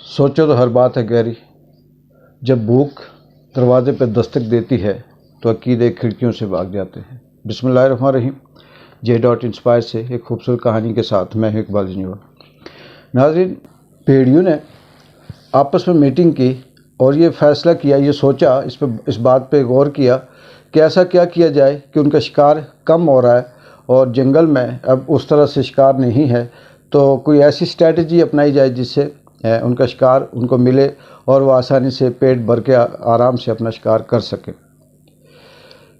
सोचो तो हर बात है गहरी, जब भूख दरवाजे पर दस्तक देती है तो अकीदे खिड़कियों से भाग जाते हैं। बिस्मिल्लाहिर्रहमानिर्रहीम। J.Inspire से एक खूबसूरत कहानी के साथ मैं हूं इकबाल जंजूआ। नाज़रीन, भेड़ियों ने आपस में मीटिंग की और ये फ़ैसला किया, ये सोचा, इस बात पे गौर किया कि ऐसा क्या किया जाए कि उनका शिकार कम हो रहा है और जंगल में अब उस तरह से शिकार नहीं है, तो कोई ऐसी स्ट्रेटजी अपनाई जाए जिससे उनका शिकार उनको मिले और वो आसानी से पेट भर के आराम से अपना शिकार कर सकें।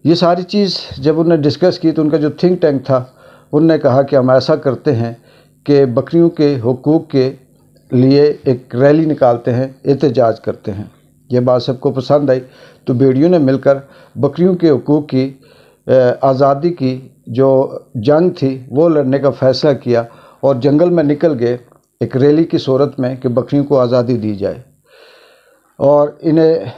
ये सारी चीज़ जब उन्होंने डिस्कस की तो उनका जो थिंक टैंक था उनने कहा कि हम ऐसा करते हैं कि बकरियों के हुकूक के लिए एक रैली निकालते हैं, एहतजाज करते हैं। ये बात सबको पसंद आई तो भेड़ियों ने मिलकर बकरियों के हुकूक की आज़ादी की जो जंग थी वो लड़ने का फ़ैसला किया और जंगल में निकल गए एक रैली की सूरत में कि बकरियों को आज़ादी दी जाए और इन्हें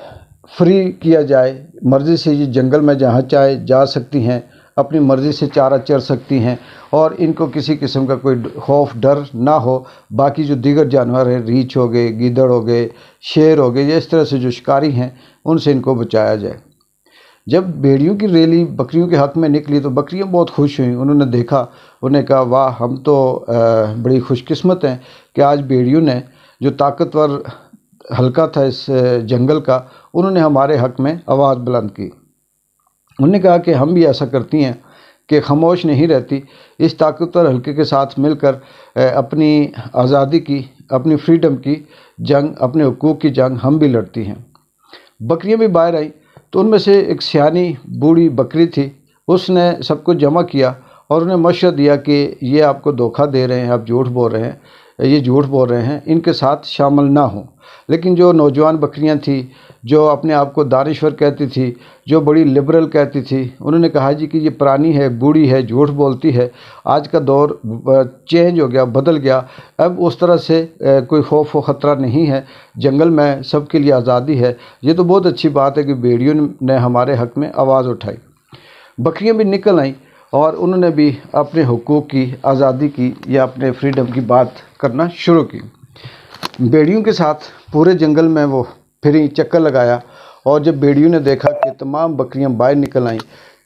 फ्री किया जाए। मर्ज़ी से ये जंगल में जहाँ चाहे जा सकती हैं, अपनी मर्ज़ी से चारा चर सकती हैं और इनको किसी किस्म का कोई खौफ डर ना हो। बाकी जो दीगर जानवर हैं, रीछ हो गए, गीदड़ हो गए, शेर हो गए, इस तरह से जो शिकारी हैं उनसे इनको बचाया जाए। जब भेड़ियों की रैली बकरियों के हक़ में निकली तो बकरियां बहुत खुश हुईं। उन्होंने देखा, उन्हें कहा, वाह, हम तो बड़ी खुशकिस्मत हैं कि आज भेड़ियों ने, जो ताकतवर हल्का था इस जंगल का, उन्होंने हमारे हक़ में आवाज़ बुलंद की। उन्होंने कहा कि हम भी ऐसा करती हैं कि खामोश नहीं रहती, इस ताकतवर हल्के के साथ मिलकर अपनी आज़ादी की, अपनी फ्रीडम की जंग, अपने हुकूक की जंग हम भी लड़ती हैं। बकरियां भी बाहर आई तो उनमें से एक सियानी बूढ़ी बकरी थी, उसने सबको जमा किया और उन्हें मशवरा दिया कि ये आपको धोखा दे रहे हैं, आप झूठ बोल रहे हैं, ये झूठ बोल रहे हैं, इनके साथ शामिल ना हों। लेकिन जो नौजवान बकरियां थी, जो अपने आप को दानिश्वर कहती थी, जो बड़ी लिबरल कहती थी, उन्होंने कहा जी कि ये पुरानी है, बूढ़ी है, झूठ बोलती है, आज का दौर चेंज हो गया, बदल गया, अब उस तरह से कोई खौफ व ख़तरा नहीं है, जंगल में सबके लिए आज़ादी है। ये तो बहुत अच्छी बात है कि भेड़ियों ने हमारे हक़ में आवाज़ उठाई। बकरियां भी निकल आईं और उन्होंने भी अपने हुकूक की, आज़ादी की या अपने फ्रीडम की बात करना शुरू की। भेड़ियों के साथ पूरे जंगल में वो फिर चक्कर लगाया और जब भेड़ियों ने देखा कि तमाम बकरियां बाहर निकल आईं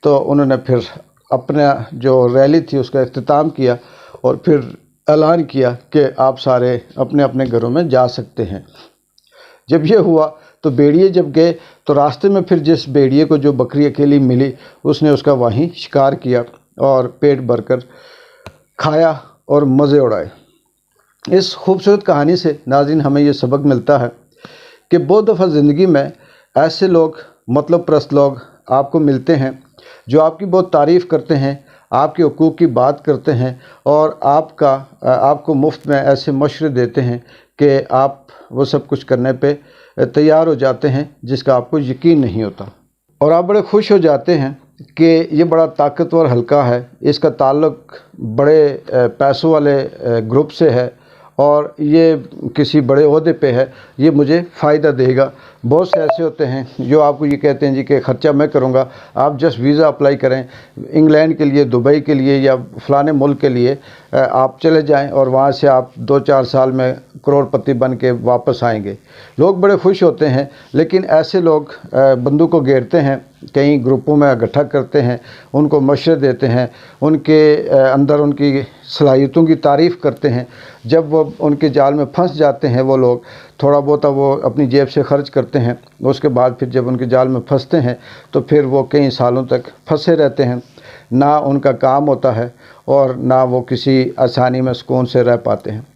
तो उन्होंने फिर अपना जो रैली थी उसका इख्तिताम किया और फिर ऐलान किया कि आप सारे अपने अपने घरों में जा सकते हैं। जब ये हुआ तो भेड़िए जब गए तो रास्ते में फिर जिस भेड़िए को जो बकरी अकेली मिली उसने उसका वहीं शिकार किया और पेट भरकर खाया और मज़े उड़ाए। इस खूबसूरत कहानी से नाज़रीन हमें ये सबक मिलता है कि बहुत दफ़ा ज़िंदगी में ऐसे लोग, मतलब परस्त लोग आपको मिलते हैं जो आपकी बहुत तारीफ़ करते हैं, आपके हुकूक की बात करते हैं और आपको मुफ्त में ऐसे मशवरे देते हैं कि आप वो सब कुछ करने पे तैयार हो जाते हैं जिसका आपको यकीन नहीं होता और आप बड़े खुश हो जाते हैं कि ये बड़ा ताकतवर हल्का है, इसका ताल्लुक़ बड़े पैसों वाले ग्रुप से है और ये किसी बड़े ओहदे पे है, ये मुझे फ़ायदा देगा। बहुत से ऐसे होते हैं जो आपको ये कहते हैं जी कि ख़र्चा मैं करूँगा, आप जस्ट वीज़ा अप्लाई करें, इंग्लैंड के लिए, दुबई के लिए या फ़लाने मुल्क के लिए आप चले जाएं और वहाँ से आप 2-4 साल में करोड़पति बन के वापस आएंगे। लोग बड़े खुश होते हैं, लेकिन ऐसे लोग बंदूक को घेरते हैं, कई ग्रुपों में इकट्ठा करते हैं, उनको मशवरे देते हैं, उनके अंदर उनकी सलाहियतों की तारीफ़ करते हैं। जब वो उनके जाल में फंस जाते हैं, वो लोग थोड़ा बहुत वो अपनी जेब से खर्च करते हैं, उसके बाद फिर जब उनके जाल में फंसते हैं तो फिर वो कई सालों तक फंसे रहते हैं, ना उनका काम होता है और ना वो किसी आसानी में सुकून से रह पाते हैं।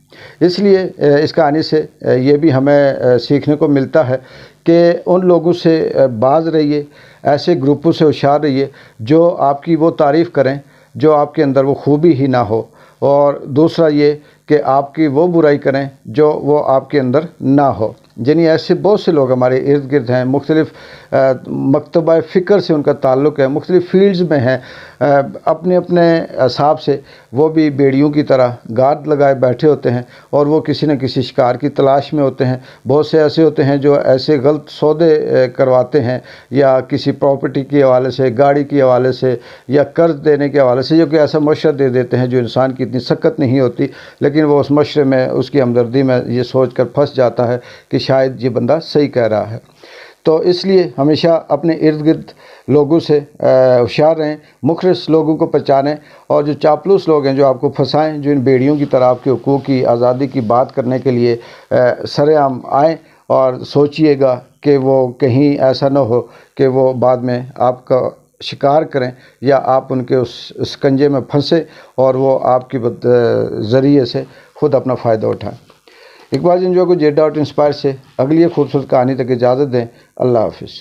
इसलिए इस कहानी से ये भी हमें सीखने को मिलता है कि उन लोगों से बाज रहिए, ऐसे ग्रुपों से होशियार रहिए जो आपकी वो तारीफ़ करें जो आपके अंदर वो खूबी ही ना हो, और दूसरा ये कि आपकी वो बुराई करें जो वो आपके अंदर ना हो। یعنی ایسے بہت سے لوگ ہمارے ارد گرد ہیں، مختلف مکتبہ فکر سے ان کا تعلق ہے، مختلف فیلڈز میں ہیں، اپنے اپنے حساب سے وہ بھی بیڑیوں کی طرح گارد لگائے بیٹھے ہوتے ہیں اور وہ کسی نہ کسی شکار کی تلاش میں ہوتے ہیں۔ بہت سے ایسے ہوتے ہیں جو ایسے غلط سودے کرواتے ہیں، یا کسی پراپرٹی کے حوالے سے، گاڑی کے حوالے سے، یا قرض دینے کے حوالے سے، جو کہ ایسا مشورہ دے دیتے ہیں جو انسان کی اتنی سکت نہیں ہوتی، لیکن وہ اس مشورے میں، اس کی ہمدردی میں یہ سوچ کر پھنس جاتا ہے کہ شاید یہ بندہ صحیح کہہ رہا ہے۔ تو اس لیے ہمیشہ اپنے ارد گرد لوگوں سے ہوشیار رہیں، مخلص لوگوں کو پہچانیں، اور جو چاپلوس لوگ ہیں جو آپ کو پھنسائیں، جو ان بیڑیوں کی طرح آپ کے حقوق کی، آزادی کی بات کرنے کے لیے سر عام آئیں، اور سوچئے گا کہ وہ کہیں ایسا نہ ہو کہ وہ بعد میں آپ کا شکار کریں، یا آپ ان کے اس کنجے میں پھنسے اور وہ آپ کے ذریعے سے خود اپنا فائدہ اٹھائیں۔ اقبال جنجوع کو JET.INSPIRE سے اگلی خوبصورت کہانی تک اجازت دیں۔ اللہ حافظ۔